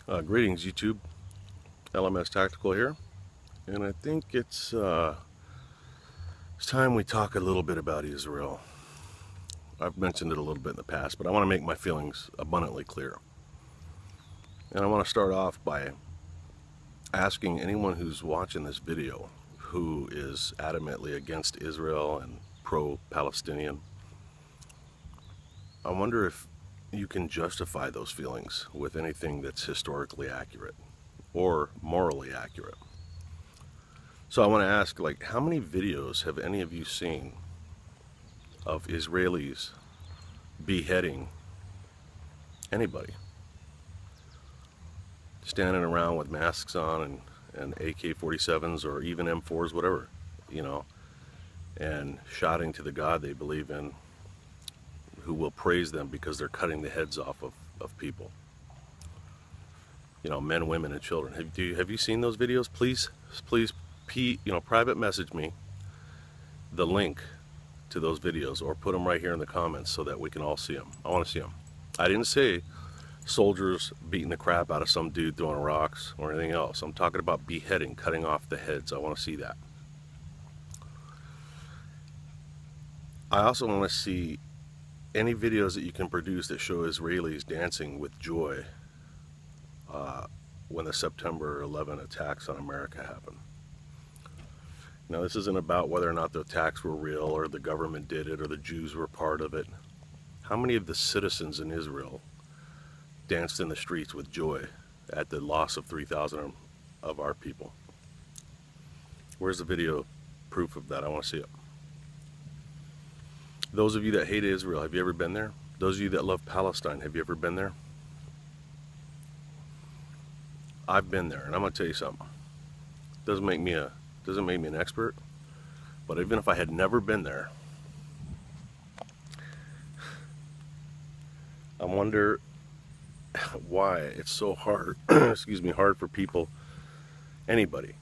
Greetings YouTube, LMS Tactical here, and I think it's time we talk a little bit about Israel. I've mentioned it a little bit in the past, but I want to make my feelings abundantly clear. And I want to start off by asking anyone who's watching this video who is adamantly against Israel and pro-Palestinian, I wonder if you can justify those feelings with anything that's historically accurate or morally accurate. So I want to ask, like, how many videos have any of you seen of Israelis beheading anybody? Standing around with masks on and AK-47s or even M4s, whatever, you know, and shouting to the God they believe in, who will praise them because they're cutting the heads off of people. You know, men, women, and children. Have you seen those videos? Please, private message me the link to those videos, or put them right here in the comments so that we can all see them. I want to see them. I didn't say soldiers beating the crap out of some dude throwing rocks or anything else. I'm talking about beheading, cutting off the heads. I want to see that. I also want to see any videos that you can produce that show Israelis dancing with joy when the September 11 attacks on America happened. Now, this isn't about whether or not the attacks were real or the government did it or the Jews were part of it. How many of the citizens in Israel danced in the streets with joy at the loss of 3,000 of our people? Where's the video proof of that? I want to see it. Those of you that hate Israel, have you ever been there? Those of you that love Palestine, have you ever been there? I've been there, and I'm going to tell you something. Doesn't make me an expert, but even if I had never been there, I wonder why it's so hard, hard for people, anybody,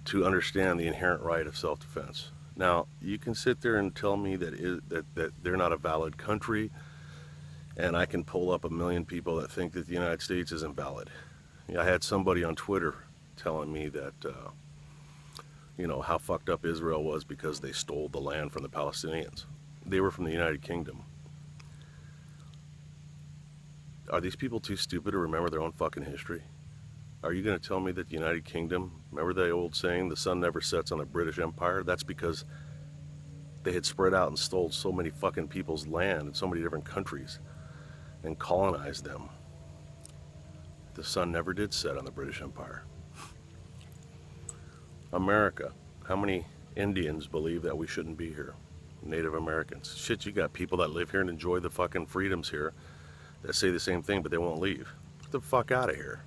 to understand the inherent right of self-defense. Now, you can sit there and tell me that they're not a valid country, and I can pull up a million people that think that the United States isn't valid. I had somebody on Twitter telling me that, you know, how fucked up Israel was because they stole the land from the Palestinians. They were from the United Kingdom. Are these people too stupid to remember their own fucking history? Are you going to tell me that the United Kingdom, remember the old saying, the sun never sets on the British Empire? That's because they had spread out and stole so many fucking people's land in so many different countries and colonized them. The sun never did set on the British Empire. America, how many Indians believe that we shouldn't be here? Native Americans. Shit, you got people that live here and enjoy the fucking freedoms here that say the same thing, but they won't leave. Get the fuck out of here.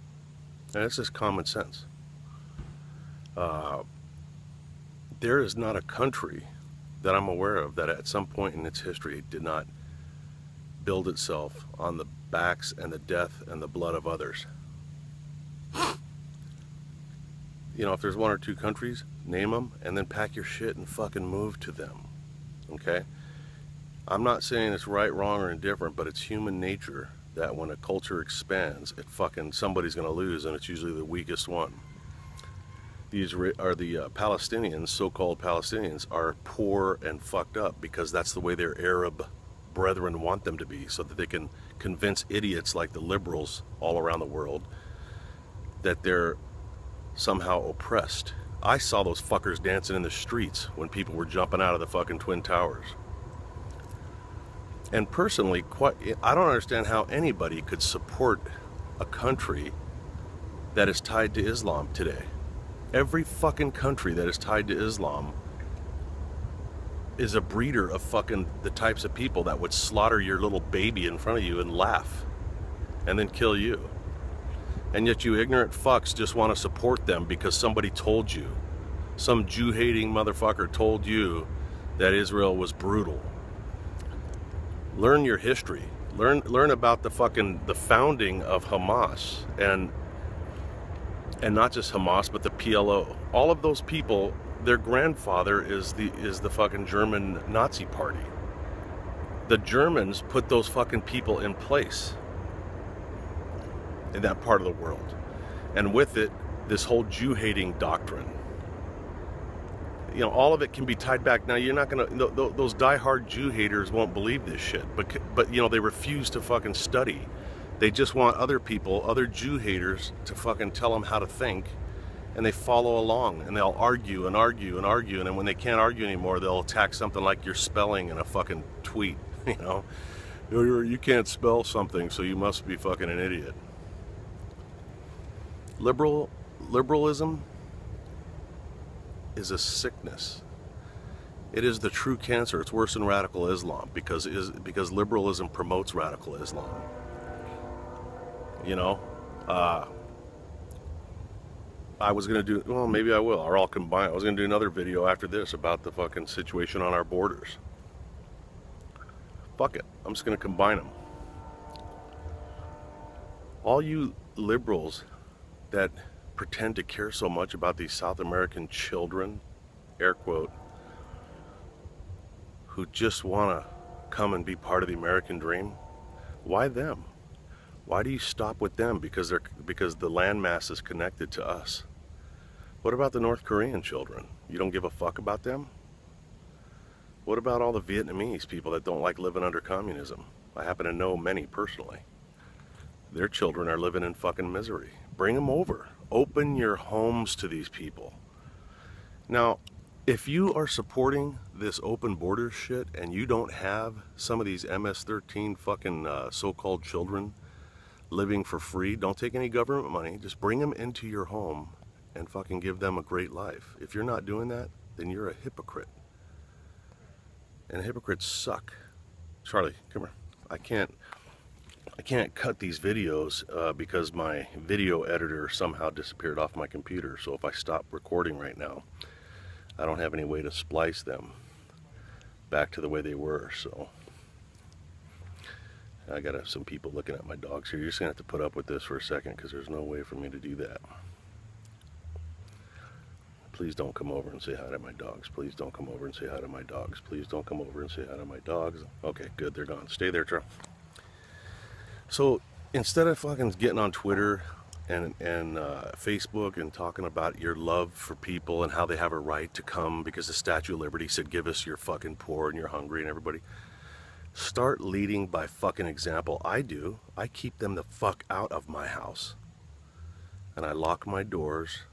And it's just common sense. There is not a country that I'm aware of that at some point in its history did not build itself on the backs and the death and the blood of others. You know, if there's one or two countries, name them and then pack your shit and fucking move to them. Okay? I'm not saying it's right, wrong, or indifferent, but it's human nature that when a culture expands, somebody's going to lose, and it's usually the weakest one. These are the Palestinians, so-called Palestinians, are poor and fucked up because that's the way their Arab brethren want them to be, so that they can convince idiots like the liberals all around the world that they're somehow oppressed. I saw those fuckers dancing in the streets when people were jumping out of the fucking Twin Towers. And personally, I don't understand how anybody could support a country that is tied to Islam today. Every fucking country that is tied to Islam is a breeder of fucking the types of people that would slaughter your little baby in front of you and laugh and then kill you. And yet you ignorant fucks just want to support them because somebody told you. Some Jew-hating motherfucker told you that Israel was brutal. Learn your history. Learn about the founding of Hamas and not just Hamas, but the PLO. All of those people, their grandfather is the fucking German Nazi party. The Germans put those fucking people in place. in that part of the world. And with it, this whole Jew-hating doctrine. You know, all of it can be tied back. Now, you're not gonna, those die-hard Jew haters won't believe this shit, but you know, they refuse to fucking study. They just want other people, other Jew haters, to fucking tell them how to think, and they follow along, and they'll argue and argue and argue, and then when they can't argue anymore, they'll attack something like your spelling in a fucking tweet. You know, you can't spell something, so you must be fucking an idiot. Liberalism is a sickness. It is the true cancer. It's worse than radical Islam, because liberalism promotes radical Islam. You know, I was gonna do, well, maybe I will, or I'll combine. I was gonna do another video after this about the fucking situation on our borders. Fuck it, I'm just gonna combine them. All you liberals that pretend to care so much about these South American children, air quote, who just want to come and be part of the American dream, why them? Why do you stop with them? Because the landmass is connected to us. What about the North Korean children? You don't give a fuck about them? What about all the Vietnamese people that don't like living under communism? I happen to know many personally. Their children are living in fucking misery. Bring them over. Open your homes to these people. Now, if you are supporting this open border shit and you don't have some of these MS-13 fucking so-called children living for free, don't take any government money. Just bring them into your home and fucking give them a great life. If you're not doing that, then you're a hypocrite. And hypocrites suck. Charlie, come here. I can't cut these videos because my video editor somehow disappeared off my computer. So if I stop recording right now, I don't have any way to splice them back to the way they were. So I got some people looking at my dogs here. You're just gonna have to put up with this for a second, because there's no way for me to do that. Please don't come over and say hi to my dogs. Please don't come over and say hi to my dogs. Please don't come over and say hi to my dogs. Okay, good, they're gone. Stay there, Charlie. So instead of fucking getting on Twitter and Facebook and talking about your love for people and how they have a right to come because the Statue of Liberty said, give us your fucking poor and you're hungry and everybody, start leading by fucking example. I do. I keep them the fuck out of my house. And I lock my doors.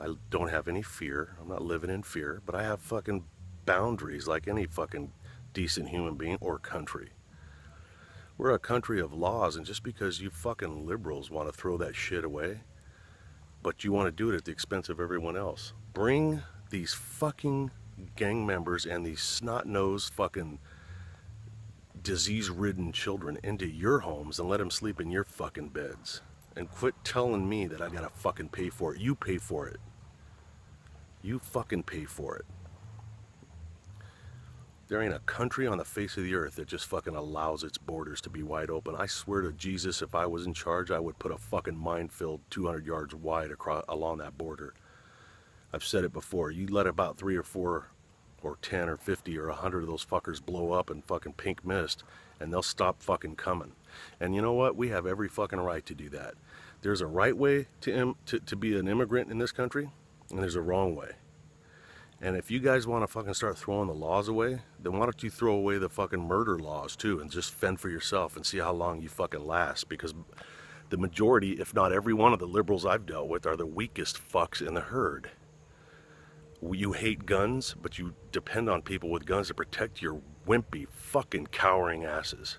I don't have any fear. I'm not living in fear, but I have fucking boundaries like any fucking decent human being or country. We're a country of laws, and just because you fucking liberals want to throw that shit away, but you want to do it at the expense of everyone else. Bring these fucking gang members and these snot-nosed fucking disease-ridden children into your homes and let them sleep in your fucking beds. And quit telling me that I gotta fucking pay for it. You pay for it. You fucking pay for it. There ain't a country on the face of the earth that just fucking allows its borders to be wide open. I swear to Jesus, if I was in charge, I would put a fucking minefield 200 yards wide along that border. I've said it before. You let about 3 or 4 or 10 or 50 or 100 of those fuckers blow up in fucking pink mist, and they'll stop fucking coming. And you know what? We have every fucking right to do that. There's a right way to be an immigrant in this country, and there's a wrong way. And if you guys want to fucking start throwing the laws away, then why don't you throw away the fucking murder laws too and just fend for yourself and see how long you fucking last? Because the majority, if not every one of the liberals I've dealt with, are the weakest fucks in the herd. You hate guns, but you depend on people with guns to protect your wimpy fucking cowering asses.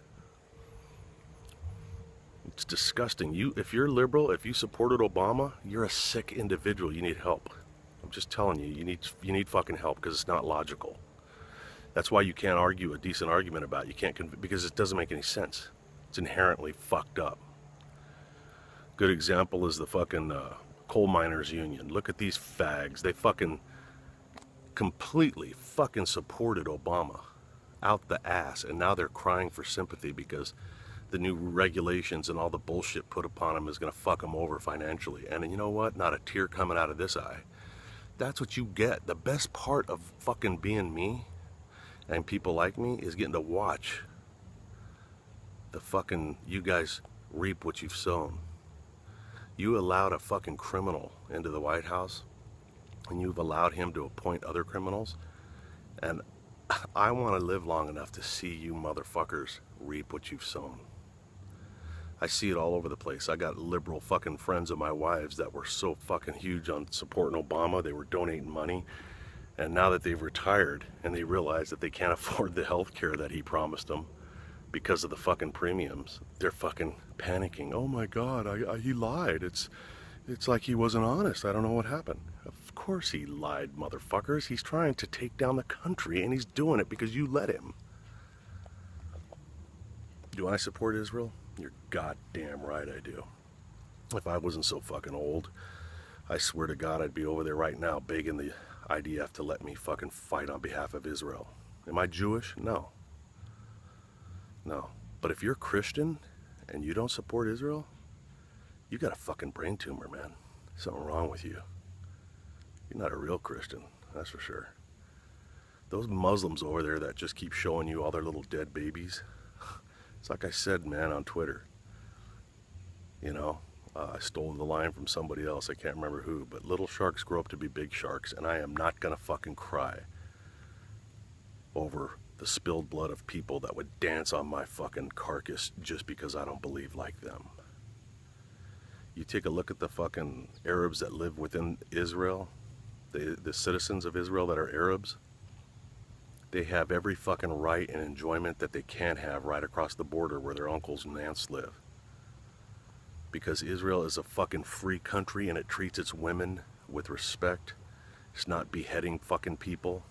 It's disgusting. If you're liberal, if you supported Obama, you're a sick individual. You need help. I'm just telling you, you need fucking help, because it's not logical. That's why you can't argue a decent argument about it. You can't, because it doesn't make any sense. It's inherently fucked up. Good example is the fucking coal miners union. Look at these fags. They fucking completely fucking supported Obama out the ass, and now they're crying for sympathy because the new regulations and all the bullshit put upon them is going to fuck them over financially. And you know what? Not a tear coming out of this eye. That's what you get. The best part of fucking being me and people like me is getting to watch the fucking, you guys reap what you've sown. You allowed a fucking criminal into the White House, and you've allowed him to appoint other criminals. And I want to live long enough to see you motherfuckers reap what you've sown. I see it all over the place. I got liberal fucking friends of my wives that were so fucking huge on supporting Obama. They were donating money. And now that they've retired and they realize that they can't afford the health care that he promised them because of the fucking premiums, they're fucking panicking. Oh my God, he lied. It's like he wasn't honest. I don't know what happened. Of course he lied, motherfuckers. He's trying to take down the country, and he's doing it because you let him. Do I support Israel? You're goddamn right I do. If I wasn't so fucking old, I swear to God I'd be over there right now begging the IDF to let me fucking fight on behalf of Israel. Am I Jewish? No. No. But if you're Christian and you don't support Israel, you got a fucking brain tumor, man. Something wrong with you. You're not a real Christian, that's for sure. Those Muslims over there that just keep showing you all their little dead babies, it's like I said, man, on Twitter. You know, I stole the line from somebody else, I can't remember who, but little sharks grow up to be big sharks, and I am not gonna fucking cry over the spilled blood of people that would dance on my fucking carcass just because I don't believe like them. You take a look at the fucking Arabs that live within Israel, the citizens of Israel that are Arabs, they have every fucking right and enjoyment that they can have right across the border where their uncles and aunts live. Because Israel is a fucking free country and it treats its women with respect. It's not beheading fucking people.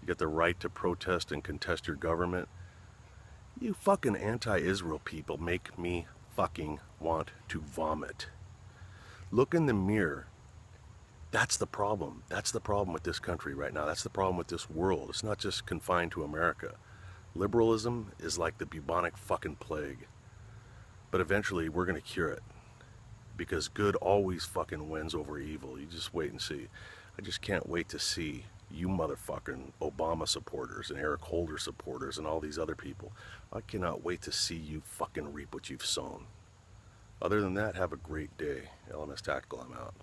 You get the right to protest and contest your government. You fucking anti-Israel people make me fucking want to vomit. Look in the mirror. That's the problem. That's the problem with this country right now. That's the problem with this world. It's not just confined to America. Liberalism is like the bubonic fucking plague. But eventually we're going to cure it. Because good always fucking wins over evil. You just wait and see. I just can't wait to see you motherfucking Obama supporters and Eric Holder supporters and all these other people. I cannot wait to see you fucking reap what you've sown. Other than that, have a great day. LMS Tactical, I'm out.